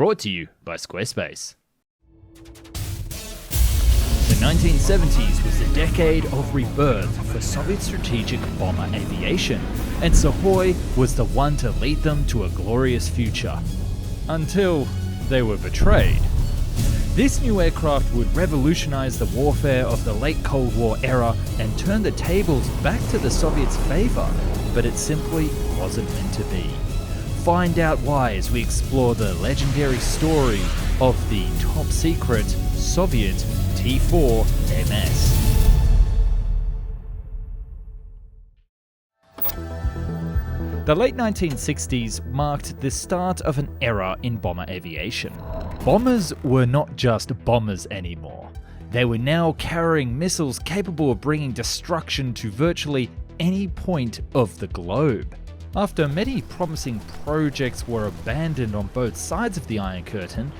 brought to you by Squarespace. The 1970s was the decade of rebirth for Soviet strategic bomber aviation, and Sukhoi was the one to lead them to a glorious future. Until they were betrayed. This new aircraft would revolutionize the warfare of the late Cold War era and turn the tables back to the Soviets' favor, but it simply wasn't meant to be. Find out why as we explore the legendary story of the top-secret Soviet T-4MS. The late 1960s marked the start of an era in bomber aviation. Bombers were not just bombers anymore. They were now carrying missiles capable of bringing destruction to virtually any point of the globe. After many promising projects were abandoned on both sides of the Iron Curtain,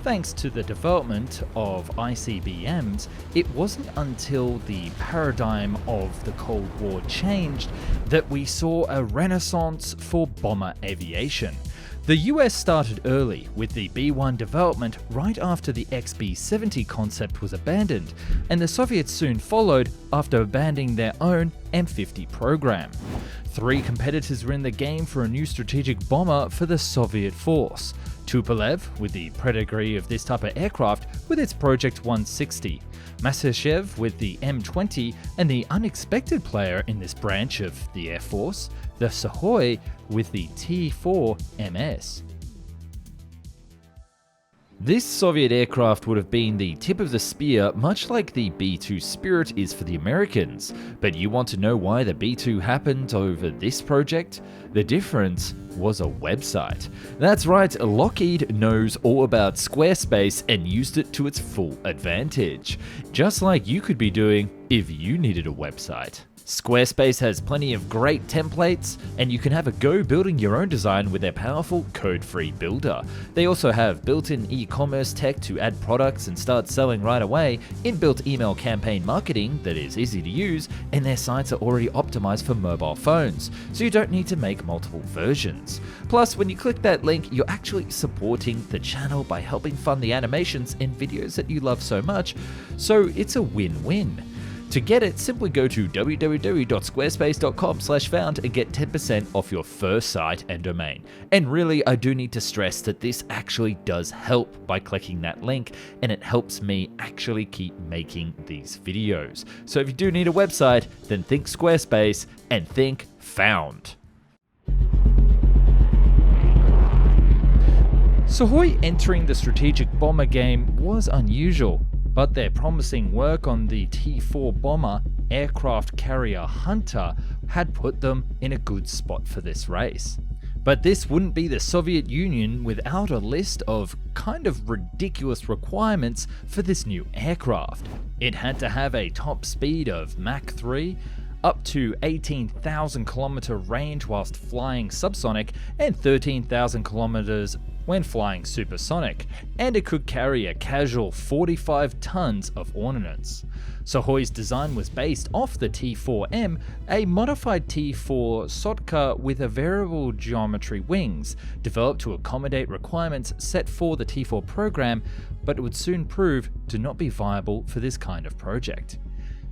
thanks to the development of ICBMs, it wasn't until the paradigm of the Cold War changed that we saw a renaissance for bomber aviation. The US started early with the B-1 development right after the XB-70 concept was abandoned, and the Soviets soon followed after abandoning their own M50 program. 3 competitors were in the game for a new strategic bomber for the Soviet force. Tupolev, with the pedigree of this type of aircraft, with its Project 160. Masachev with the M20, and the unexpected player in this branch of the Air Force, the Sukhoi with the T-4MS. This Soviet aircraft would have been the tip of the spear, much like the B-2 Spirit is for the Americans. But you want to know why the B-2 happened over this project? The difference was a website. That's right, Lockheed knows all about Squarespace and used it to its full advantage. Just like you could be doing if you needed a website. Squarespace has plenty of great templates, and you can have a go building your own design with their powerful code-free builder. They also have built-in e-commerce tech to add products and start selling right away, inbuilt email campaign marketing that is easy to use, and their sites are already optimized for mobile phones, so you don't need to make multiple versions. Plus, when you click that link, you're actually supporting the channel by helping fund the animations and videos that you love so much, so it's a win-win. To get it, simply go to www.squarespace.com/found and get 10% off your first site and domain. And really, I do need to stress that this actually does help by clicking that link, and it helps me actually keep making these videos. So if you do need a website, then think Squarespace and think Found. Sukhoi entering the strategic bomber game was unusual, but their promising work on the T-4 bomber aircraft carrier Hunter had put them in a good spot for this race. But this wouldn't be the Soviet Union without a list of kind of ridiculous requirements for this new aircraft. It had to have a top speed of Mach 3, up to 18,000 kilometer range whilst flying subsonic, and 13,000 kilometers when flying supersonic, and it could carry a casual 45 tons of ordnance. Sukhoi's design was based off the T-4M, a modified T-4 Sotka with a variable geometry wings, developed to accommodate requirements set for the T-4 program, but it would soon prove to not be viable for this kind of project.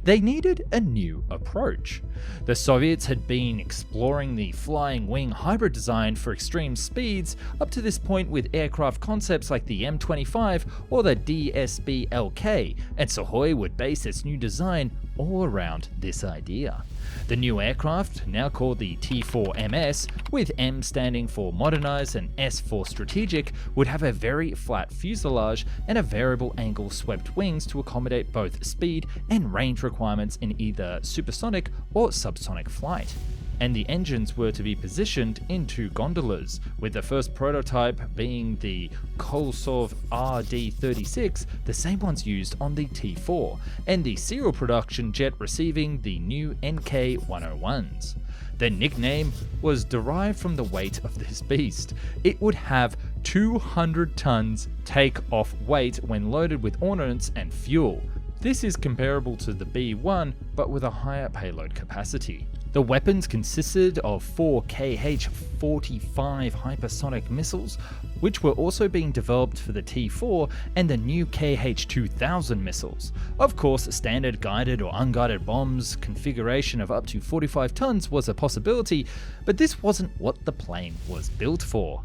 They needed a new approach. The Soviets had been exploring the flying wing hybrid design for extreme speeds up to this point with aircraft concepts like the M25 or the DSB-LK, and Sukhoi would base its new design all around this idea. The new aircraft, now called the T-4MS, with M standing for modernized and S for strategic, would have a very flat fuselage and a variable angle swept wings to accommodate both speed and range requirements in either supersonic or subsonic flight. And the engines were to be positioned into gondolas, with the first prototype being the Koltsov RD-36, the same ones used on the T-4, and the serial production jet receiving the new NK-101s. The nickname was derived from the weight of this beast. It would have 200 tons take-off weight when loaded with ordnance and fuel. This is comparable to the B-1, but with a higher payload capacity. The weapons consisted of 4 Kh-45 hypersonic missiles, which were also being developed for the T-4 and the new Kh-2000 missiles. Of course, standard guided or unguided bombs configuration of up to 45 tons was a possibility, but this wasn't what the plane was built for.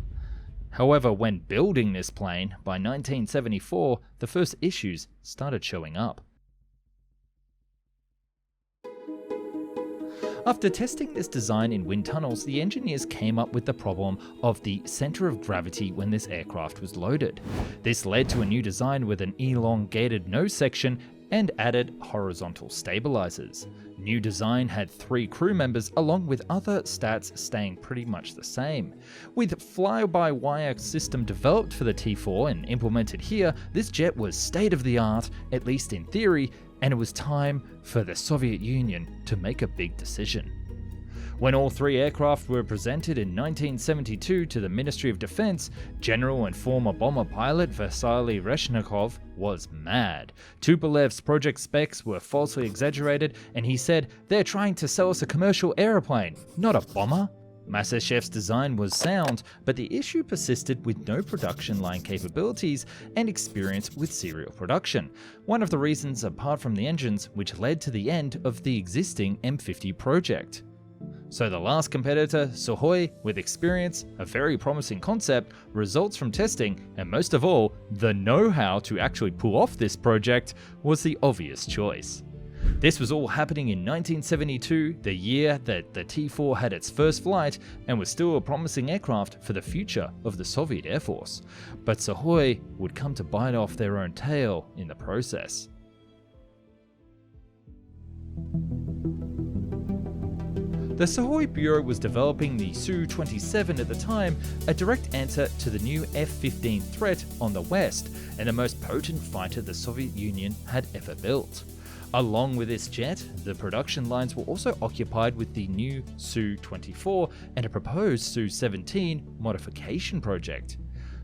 However, when building this plane, by 1974, the first issues started showing up. After testing this design in wind tunnels, the engineers came up with the problem of the center of gravity when this aircraft was loaded. This led to a new design with an elongated nose section and added horizontal stabilizers. New design had 3 crew members along with other stats staying pretty much the same. With fly-by-wire system developed for the T-4 and implemented here, this jet was state-of-the-art, at least in theory, and it was time for the Soviet Union to make a big decision. When all 3 aircraft were presented in 1972 to the Ministry of Defense, General and former bomber pilot Vasily Reshnikov was mad. Tupolev's project specs were falsely exaggerated, and he said, "They're trying to sell us a commercial aeroplane, not a bomber." Masashev's design was sound, but the issue persisted with no production line capabilities and experience with serial production. One of the reasons, apart from the engines, which led to the end of the existing M50 project. So the last competitor, Sukhoi, with experience, a very promising concept, results from testing, and most of all, the know-how to actually pull off this project, was the obvious choice. This was all happening in 1972, the year that the T-4 had its first flight and was still a promising aircraft for the future of the Soviet Air Force. But Sukhoi would come to bite off their own tail in the process. The Sukhoi Bureau was developing the Su-27 at the time, a direct answer to the new F-15 threat on the West, and the most potent fighter the Soviet Union had ever built. Along with this jet, the production lines were also occupied with the new Su-24 and a proposed Su-17 modification project.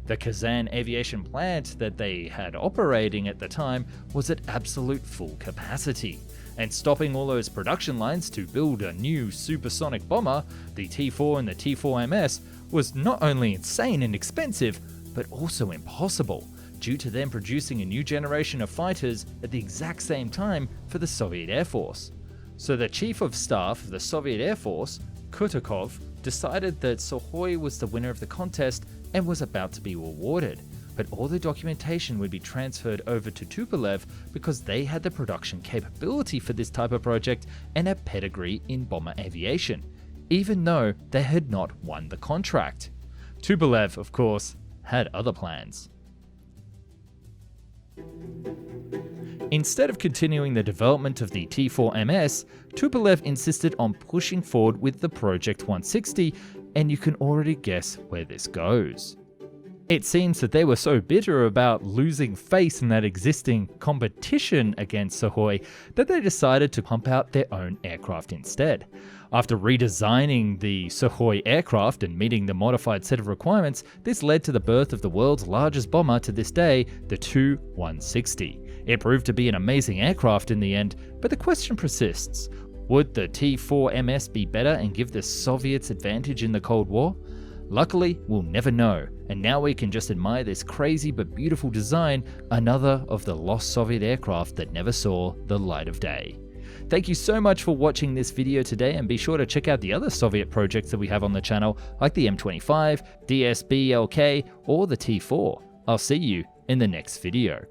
The Kazan aviation plant that they had operating at the time was at absolute full capacity, and stopping all those production lines to build a new supersonic bomber, the T-4 and the T-4MS, was not only insane and expensive, but also impossible, due to them producing a new generation of fighters at the exact same time for the Soviet Air Force. So the Chief of Staff of the Soviet Air Force, Kutakov, decided that Sukhoi was the winner of the contest and was about to be awarded, but all the documentation would be transferred over to Tupolev because they had the production capability for this type of project and a pedigree in bomber aviation, even though they had not won the contract. Tupolev, of course, had other plans. Instead of continuing the development of the T-4MS, Tupolev insisted on pushing forward with the Project 160, and you can already guess where this goes. It seems that they were so bitter about losing face in that existing competition against Sukhoi that they decided to pump out their own aircraft instead. After redesigning the Sukhoi aircraft and meeting the modified set of requirements, this led to the birth of the world's largest bomber to this day, the Tu-160. It proved to be an amazing aircraft in the end, but the question persists. Would the T-4MS be better and give the Soviets advantage in the Cold War? Luckily, we'll never know, and now we can just admire this crazy but beautiful design, another of the lost Soviet aircraft that never saw the light of day. Thank you so much for watching this video today, and be sure to check out the other Soviet projects that we have on the channel, like the M25, DSB-LK, or the T-4. I'll see you in the next video.